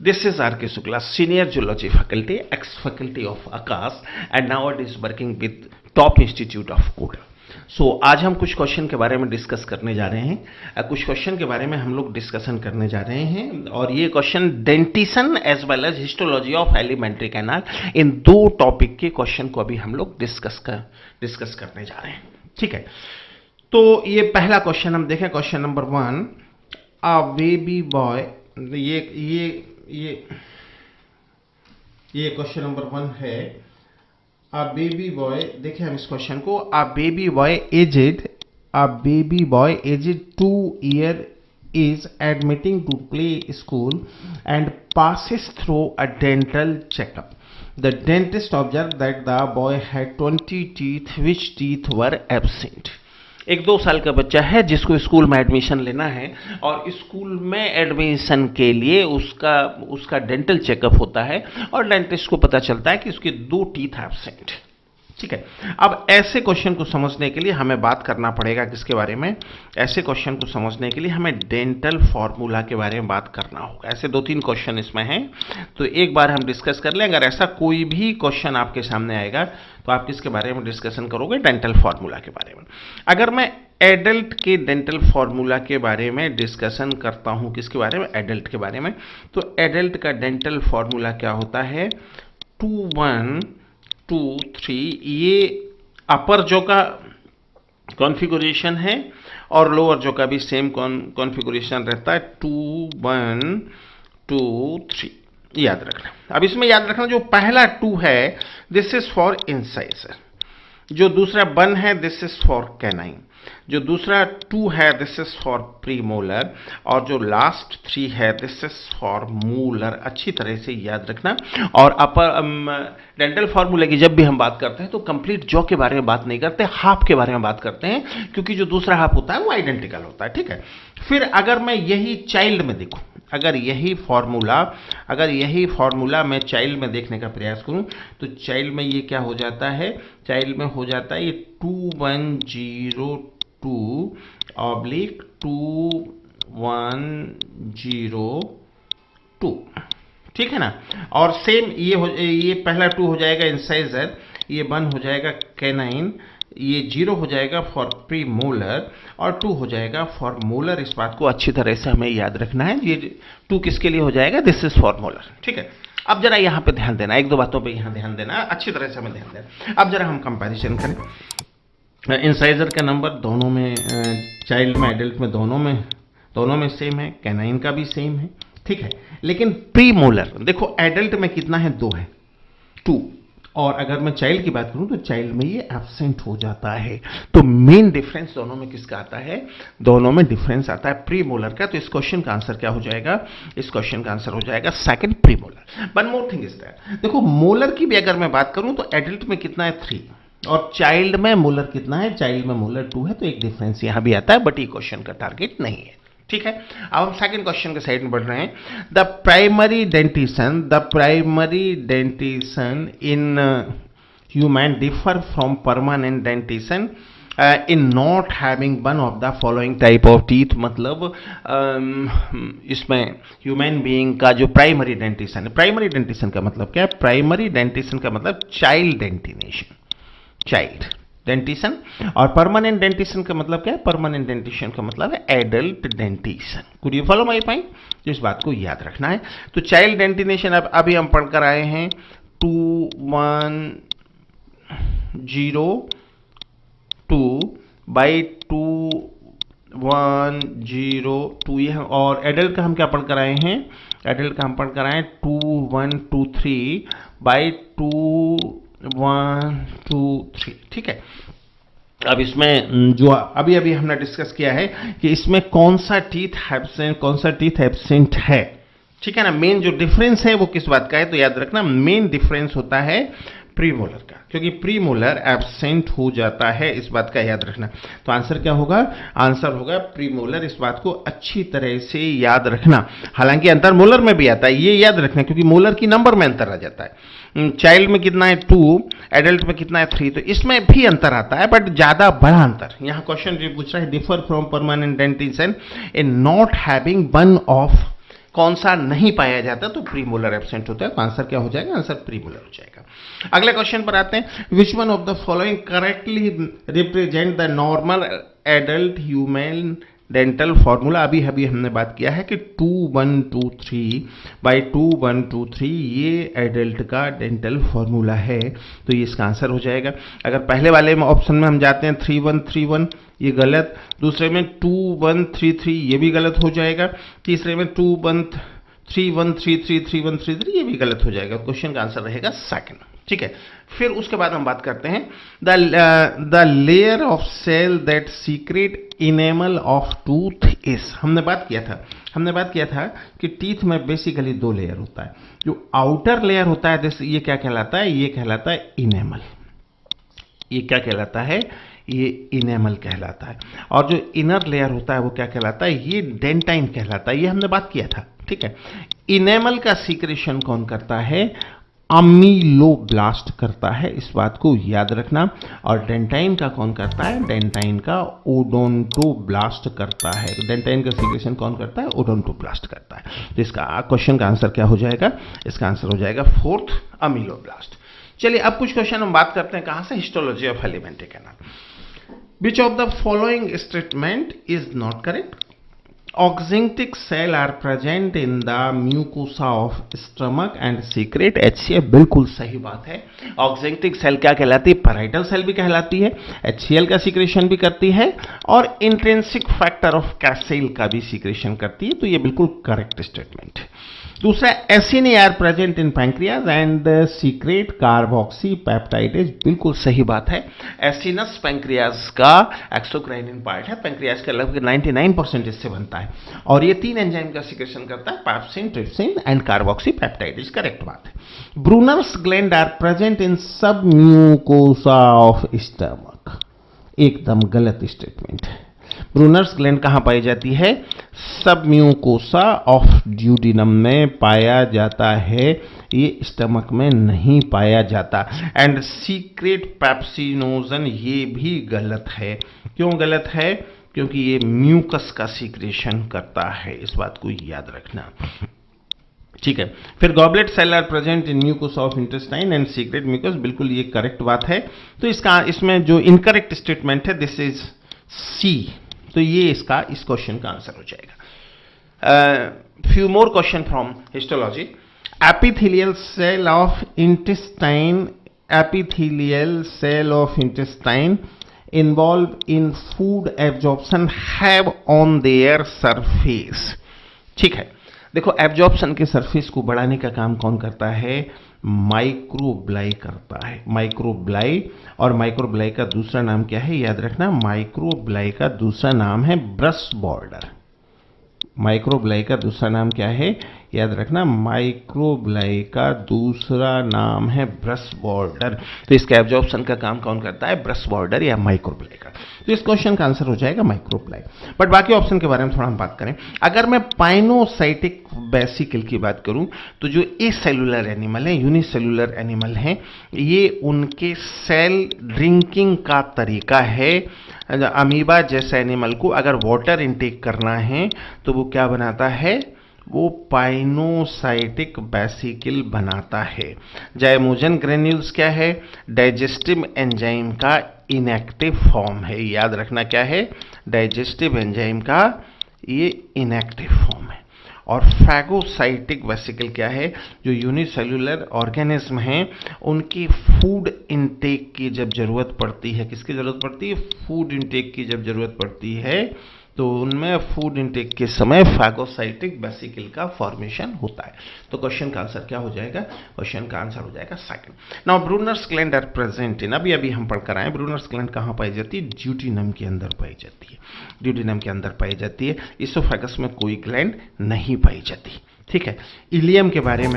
This is R.K. Shukla, Senior Zoology Faculty, ex-faculty of Aakash, and nowadays working with Top Institute of Koda. आज हम कुछ question के बारे में discuss करने जा रहे हैं। कुछ क्वेश्चन के बारे में हम लोग डिस्कशन करने जा रहे हैं और ये question dentition as well as histology of alimentary canal, इन दो टॉपिक के क्वेश्चन को अभी हम लोग डिस्कस करने जा रहे हैं। ठीक है, तो ये पहला क्वेश्चन हम देखें, क्वेश्चन नंबर 1, अ बेबी बॉय, ये क्वेश्चन नंबर 1 है। अ बेबी बॉय, देखिए हम इस क्वेश्चन को, a baby boy aged 2 years is admitting to play school and passes through a dental checkup. The dentist observed that the boy had 20 teeth, which teeth were absent. एक 2 साल का बच्चा है जिसको स्कूल में एडमिशन लेना है और स्कूल में एडमिशन के लिए उसका डेंटल चेकअप होता है और डेंटिस्ट को पता चलता है कि उसके 2 टीथ एब्सेंट। ठीक है, अब ऐसे क्वेश्चन को समझने के लिए हमें बात करना पड़ेगा किसके बारे में? ऐसे क्वेश्चन को समझने के लिए हमें डेंटल फॉर्मूला के बारे में बात करना होगा। ऐसे 2-3 क्वेश्चन इसमें हैं, तो एक बार हम डिस्कस कर लें। अगर ऐसा कोई भी क्वेश्चन आपके सामने आएगा तो आप किसके बारे में डिस्कशन करोगे? डेंटल फॉर्मूला के बारे में। अगर मैं एडल्ट के डेंटल फॉर्मूला के बारे में डिस्कशन करता हूं, किसके बारे में? एडल्ट के बारे में। तो एडल्ट का डेंटल फॉर्मूला क्या होता है? 2 1 2 3। ये अपर जो का कॉन्फ़िगरेशन है और लोअर जो का भी सेम कॉन्फ़िगरेशन रहता है, 2 1 2 3, याद रखना। अब इसमें याद रखना, जो पहला 2 है दिस इज फॉर इंसाइजर, जो दूसरा 1 है दिस इज फॉर कैनाइन, जो दूसरा 2 है दिस इज फॉर प्रीमोलर, और जो लास्ट 3 है दिस इज फॉर मोलर। अच्छी तरह से याद रखना। और अपर डेंटल फार्मूला की जब भी हम बात करते हैं तो कंप्लीट जॉ के बारे में बात नहीं करते, हाफ के बारे में बात करते हैं, क्योंकि जो दूसरा हाफ होता है वो आइडेंटिकल होता है। ठीक है, फिर अगर मैं यही चाइल्ड में देखूं, अगर यही फॉर्मूला मैं चाइल्ड में देखने का प्रयास करूं, तो चाइल्ड में ये क्या हो जाता है? चाइल्ड में हो जाता है ये 2102/2102। ठीक है ना? और सेम ये पहला 2 हो जाएगा इंसाइजर, ये 1 हो जाएगा कैनाइन, ये 0 हो जाएगा फॉर प्री मोलर और 2 हो जाएगा फॉर मोलर। इस बात को अच्छी तरह से हमें याद रखना है। ये 2 किसके लिए हो जाएगा? This is for molar. ठीक है, अब जरा यहाँ पे ध्यान देना, 1-2 बातों पे यहाँ ध्यान देना, अच्छी तरह से हमें ध्यान देना। अब जरा हम कंपैरिजन करें। इंसाइजर का नंबर दोनों में, चाइल्ड में एडल्ट में दोनों में सेम है, कैनाइन का भी सेम है। ठीक है, लेकिन प्री मोलर देखो, एडल्ट में कितना है? 2 है, 2, और अगर मैं चाइल्ड की बात करूं तो चाइल्ड में ये एब्सेंट हो जाता है। तो मेन डिफरेंस दोनों में किसका आता है? दोनों में डिफरेंस आता है प्री मोलर का। तो इस क्वेश्चन का आंसर क्या हो जाएगा? इस क्वेश्चन का आंसर हो जाएगा second, pre molar. One more thing is that, देखो मोलर की भी अगर मैं बात करूं तो एडल्ट में कितना है? 3, और चाइल्ड में मोलर कितना है? चाइल्ड में मोलर 2 है। तो एक डिफरेंस यहां भी आता है, बट ये क्वेश्चन का टारगेट नहीं है। ठीक है, अब हम सेकंड क्वेश्चन के साइड में बढ़ रहे हैं। The primary dentition in human differ from permanent dentition in not having one of the following type of teeth. मतलब इसमें ह्यूमन बीइंग का जो प्राइमरी डेंटिशन है, प्राइमरी डेंटिशन का मतलब क्या है? प्राइमरी डेंटिशन का मतलब चाइल्ड डेंटिशन, और परमानेंट डेंटिशन का मतलब क्या है? परमानेंट डेंटिशन का मतलब है adult dentition. Could you follow my point? तो इस बात को याद रखना है। तो चाइल्ड डेंटिनेशन अभी हम पढ़कर आए हैं 2102/2102, ये, और एडल्ट का हम क्या पढ़कर आए हैं? एडल्ट का हम पढ़कर आए 2123/2123। ठीक है, अब इसमें जो अभी हमने डिस्कस किया है कि इसमें कौन सा टीथ एब्सेंट है। ठीक है ना? मेन जो डिफरेंस है वो किस बात का है? तो याद रखना, मेन डिफरेंस होता है प्रीमोलर का, क्योंकि प्रीमोलर एब्सेंट हो जाता है, इस बात का याद रखना। तो आंसर क्या होगा? आंसर होगा प्रीमोलर। इस बात को अच्छी तरह से याद रखना। हालांकि अंतर मोलर में भी आता है, ये याद रखना, क्योंकि मोलर की नंबर में अंतर आ जाता है। चाइल्ड में कितना है? 2, एडल्ट में कितना है? 3। तो इसमें भी अंतर आता है, बट ज्यादा बड़ा अंतर। यहाँ क्वेश्चन जो पूछ रहा है, differ from permanent dentition in not having one of कौन सा नहीं पाया जाता, तो प्रीमोलर एब्सेंट होता है। तो आंसर क्या हो जाएगा, आंसर प्रीमोलर हो जाएगा। अगले क्वेश्चन पर आते हैं, which one of the following correctly represent the normal adult human dental formula. अभी अभी हमने बात किया है कि 2123/2123 ये एडल्ट का डेंटल फॉर्मूला है, तो ये इसका आंसर हो जाएगा। अगर पहले वाले ऑप्शन में हम जाते हैं 3131, ये गलत। दूसरे में 2133, ये भी गलत हो जाएगा। तीसरे में 213133 ये भी गलत हो जाएगा। क्वेश्चन का आंसर रहेगा सेकंड, ठीक है। फिर उसके बाद हम बात करते हैं the layer of cell that secrete enamel of tooth is. हमने बात किया था कि टीथ में बेसिकली 2 लेयर होता है। जो आउटर लेयर होता है ये क्या कहलाता है, ये कहलाता है इनेमल। ये क्या कहलाता है, ये इनेमल कहलाता है। और जो इनर लेयर होता है वो क्या कहलाता है, ये डेंटाइन कहलाता है। ये हमने बात किया था, ठीक है। इनेमल का सीक्रेशन कौन करता है, अमीलोब्लास्ट करता है, इस बात को याद रखना। और डेंटाइन का कौन करता है, डेंटाइन का ओडोंटोब्लास्ट करता है। डेंटाइन का सीक्रेशन कौन करता है, ओडोंटोब्लास्ट करता है। तो इसका क्वेश्चन का आंसर क्या हो जाएगा, इसका आंसर हो जाएगा 4th अमीलोब्लास्ट। चलिए अब कुछ क्वेश्चन हम बात करते हैं कहां से, histology of alimentary canal. Which of the following statement is not correct. Oxyntic cell are present in the mucosa of stomach and secrete HCl। बिल्कुल सही बात है। Oxyntic cell क्या कहलाती है, पैराइटल सेल भी कहलाती है, HCl का सीक्रेशन भी करती है और इंट्रिंसिक फैक्टर ऑफ कैसेल का भी सीक्रेशन करती है। तो ये बिल्कुल करेक्ट स्टेटमेंट है। दूसरा, acini are present in pancreas and secrete carboxypeptidase. बिल्कुल सही बात है। एसिनस पैंक्रियाज का एक्सोक्राइनिन पार्ट है। पैंक्रियाज का लगभग 99% इससे बनता है और ये 3 एंजाइम का सीक्रेशन करता है, pepsin, trypsin and carboxypeptidase. Correct बात है। Brunner's gland are present in submucosa of stomach. एकदम गलत स्टेटमेंट है। ब्रूनर्स ग्लैंड कहां पाई जाती है, सब म्यूकोसा ऑफ ड्यूडिनम में पाया जाता है, ये स्टमक में नहीं पाया जाता। एंड सीक्रेट पैप्सिनोजन, ये भी गलत है। क्यों गलत है, क्योंकि ये म्यूकस का सीक्रेशन करता है, इस बात को याद रखना, ठीक है। फिर goblet cell are present in mucosa of intestine and secrete mucus. बिल्कुल ये करेक्ट बात है। तो इसमें जो इनकरेक्ट स्टेटमेंट है, दिस इज सी। तो ये इस क्वेश्चन का आंसर हो जाएगा। Few more question from histology. Epithelial cell of intestine involved in food absorption have on their surface। ठीक है, देखो एब्जॉर्प्शन के सरफेस को बढ़ाने का काम कौन करता है, माइक्रोब्लाई करता है। माइक्रोब्लाई, और माइक्रोब्लाई का दूसरा नाम क्या है, याद रखना, माइक्रोब्लाई का दूसरा नाम है ब्रश बॉर्डर। माइक्रोब्लाई का दूसरा नाम क्या है, याद रखना, माइक्रोब्लाई का दूसरा नाम है ब्रश बॉर्डर। तो इसका एब्जॉर्प्शन का काम कौन करता है, ब्रश बॉर्डर या माइक्रोब्लाई का। तो इस क्वेश्चन का आंसर हो जाएगा माइक्रोब्लाई। बट बाकी ऑप्शन के बारे में थोड़ा हम बात करें। अगर मैं पाइनोसाइटिक वेसिकल की बात करूं तो जो एसेलुलर एनिमल है, यूनिसेलुलर एनिमल हैं, ये उनके सेल ड्रिंकिंग का तरीका है। अमीबा जैसे एनिमल को अगर वाटर इनटेक करना है तो वो क्या बनाता है, वो पाइनोसाइटिक वेसिकल बनाता है। जाइमोजन ग्रेन्यूल्स क्या है, डाइजेस्टिव एंजाइम का इनएक्टिव फॉर्म है। याद रखना क्या है, डाइजेस्टिव एंजाइम का ये इनएक्टिव फॉर्म है। और फैगोसाइटिक वेसिकल क्या है, जो यूनिसेलुलर ऑर्गेनिज्म हैं उनकी फूड इनटेक की जब जरूरत पड़ती है, किसकी जरूरत पड़ती है, फूड इनटेक की जब जरूरत पड़ती है तो उनमें फूड इनटेक के समय फैगोसाइटिक वेसिकल का फॉर्मेशन होता है। तो क्वेश्चन का आंसर क्या हो जाएगा, क्वेश्चन का आंसर हो जाएगा second. Now Brunner's gland are present in, अभी हम पढ़कर आए, ब्रूनर्स ग्लैंड कहाँ पाई जाती है, ड्यूडिनम के अंदर पाई जाती है। ड्यूडिनम के अंदर पाई जाती है, इसोफेगस में कोई ग्लैंड नहीं पाई जाती। ठीक है, इलियम के बारे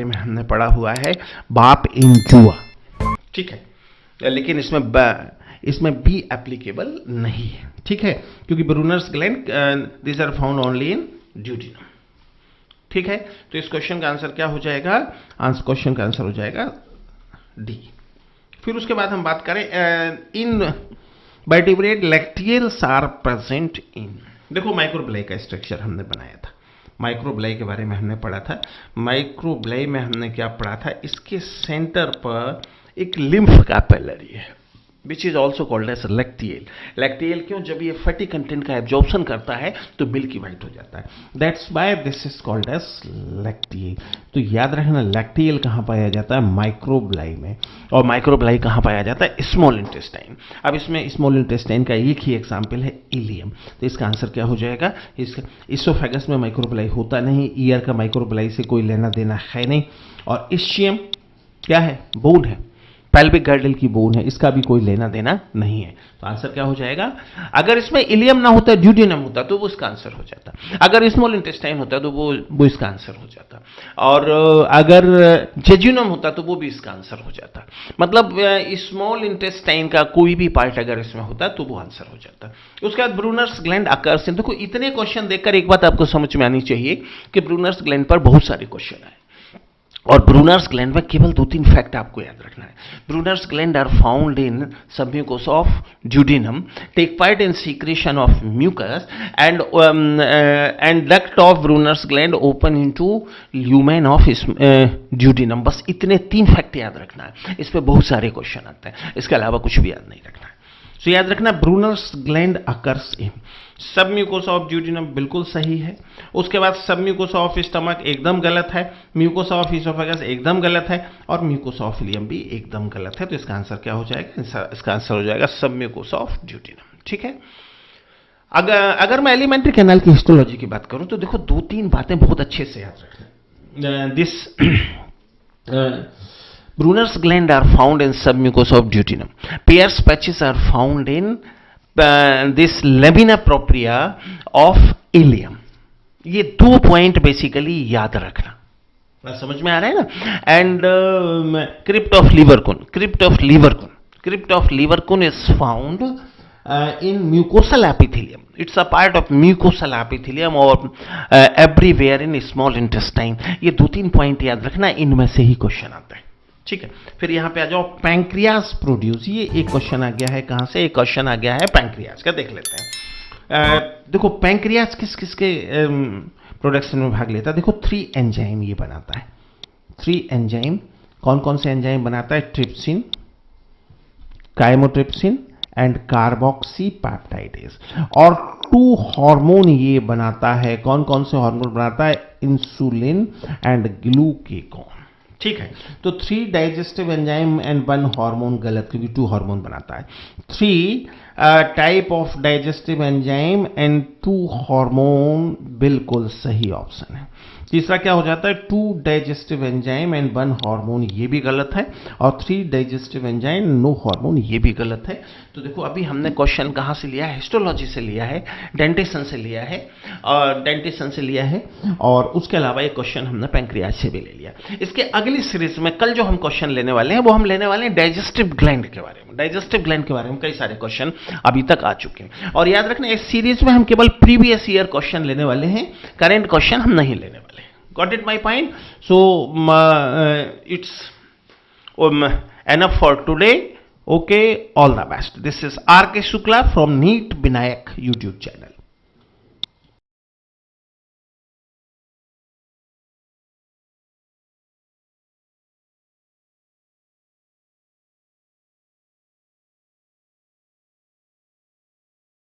में हमने पढ़ा हुआ है, बाप इंजुआ। ठीक है, लेकिन इसमें बी एप्लीकेबल नहीं है। ठीक है, क्योंकि Brunner's gland this are found only in duodenum. ठीक है, तो इस क्वेश्चन का आंसर क्या हो जाएगा, क्वेश्चन का आंसर हो जाएगा डी। फिर उसके बाद हम बात करें in vertebrate lacteals are present in. देखो माइक्रोब्लाई का स्ट्रक्चर हमने बनाया था। माइक्रोब्लाई के बारे में हमने पढ़ा था। माइक्रोब्लाई में हमने क्या पढ़ा था, इसके सेंटर पर एक लिम्फ कैपिलरी है which is also called as lacteal. Lacteal क्यों, जब ये फैटी कंटेंट का एब्जॉर्प्शन करता है तो मिल्की वाइट हो जाता है, that's why this is called as lacteal. तो याद रखना लैक्टियल कहाँ पाया जाता है, माइक्रोब्लाई में। और माइक्रोब्लाई कहाँ पाया जाता है, स्मॉल इंटेस्टाइन। अब इसमें स्मॉल इंटेस्टाइन का एक ही एग्जाम्पल है इलियम, तो इसका आंसर क्या हो जाएगा, इसका इसोफेगस में माइक्रोब्लाई होता नहीं, ईयर का माइक्रोब्लाई से कोई लेना देना है नहीं। और इशियम क्या है, बोन है, पेल्विक गर्डल की बोन है, इसका भी कोई लेना देना नहीं है। तो आंसर क्या हो जाएगा, अगर इसमें इलियम ना होता, ड्यूडेनम होता तो वो इसका आंसर हो जाता, अगर स्मॉल इंटेस्टाइन होता तो वो इसका आंसर हो जाता, और अगर जेजुनम होता तो वो भी इसका आंसर हो जाता। मतलब स्मॉल इंटेस्टाइन का कोई भी पार्ट अगर इसमें होता तो वो आंसर हो जाता। उसके बाद ब्रूनर्स ग्लैंड अकर्स इन। देखो इतने क्वेश्चन देखकर एक बात आपको समझ में आनी चाहिए कि ब्रूनर्स ग्लैंड पर बहुत सारे क्वेश्चन आए, और ब्रूनर्स ग्लैंड में केवल 2-3 फैक्ट आपको याद रखना है। Brunner's gland are found in submucosa of duodenum, take part in secretion of mucus and duct of Brunner's gland open into lumen of duodenum. बस इतने 3 फैक्ट याद रखना है, इस पे बहुत सारे क्वेश्चन आते हैं, इसके अलावा कुछ भी याद नहीं रखना है। तो याद रखना Brunner's gland occurs in submucosa of duodenum, बिल्कुल सही है। उसके बाद सबम्यूकोसा ऑफ स्टमक एकदम गलत है, म्यूकोसा ऑफ इसोफेगस एकदम गलत है, और म्यूकोसा ऑफ इलियम भी एकदम गलत है। तो इसका आंसर क्या हो जाएगा, इसका आंसर हो जाएगा सबम्यूकोसा ऑफ ड्यूडेनम। ठीक है। अगर मैं एलिमेंट्री कैनाल की हिस्टोलॉजी की बात करूं तो देखो 2-3 बातें बहुत अच्छे से याद रखना। This Brunner's gland are found in submucosa of duodenum. Pierce patches are found in this lamina propria of ileum. ये 2 पॉइंट बेसिकली याद रखना, समझ में आ रहा है ना। And crypt of Lieberkuhn, crypt of Lieberkuhn is found in mucosal epithelium. It's a part of mucosal epithelium और everywhere in small intestine. ये 2-3 पॉइंट याद रखना, इनमें से ही क्वेश्चन आता है। ठीक है। फिर यहाँ पे आ जाओ, पैंक्रियास प्रोड्यूस, ये एक क्वेश्चन आ गया है, कहाँ से, एक क्वेश्चन आ गया है पैंक्रियास का, देख लेते हैं। देखो पैंक्रियास किस किस के प्रोडक्शन में भाग लेता है, देखो 3 एंजाइम ये बनाता है। 3 एंजाइम कौन कौन से एंजाइम बनाता है, ट्रिप्सिन, काइमोट्रिप्सिन एंड कार्बोक्सी पैप्टाइडेज, और 2 हार्मोन ये बनाता है। कौन कौन से हार्मोन बनाता है, इंसुलिन एंड ग्लूकेगॉन। ठीक है। तो 3 डाइजेस्टिव एंजाइम एंड 1 हार्मोन गलत, क्योंकि 2 हार्मोन बनाता है। 3 type of digestive enzyme and 2 hormone बिल्कुल सही ऑप्शन है। तीसरा क्या हो जाता है, 2 डाइजेस्टिव एंजाइम एंड 1 हार्मोन, ये भी गलत है, और 3 डाइजेस्टिव एंजाइम नो हार्मोन, ये भी गलत है। तो देखो अभी हमने क्वेश्चन कहाँ से लिया है, हिस्टोलॉजी से लिया है, डेंटिसन से लिया है, और उसके अलावा एक क्वेश्चन हमने पैंक्रियाज से भी ले लिया। इसके अगली सीरीज में कल जो हम क्वेश्चन लेने वाले हैं वो हम लेने वाले हैं डाइजेस्टिव ग्लैंड के बारे में। डाइजेस्टिव ग्लैंड के बारे में कई सारे क्वेश्चन अभी तक आ चुके हैं, और याद रखना इस सीरीज में हम केवल प्रीवियस ईयर क्वेश्चन लेने वाले हैं, करेंट क्वेश्चन हम नहीं लेने वाले। Got it my point? So it's enough for today. Okay, all the best. This is R.K. Shukla from NEET Binayak YouTube channel.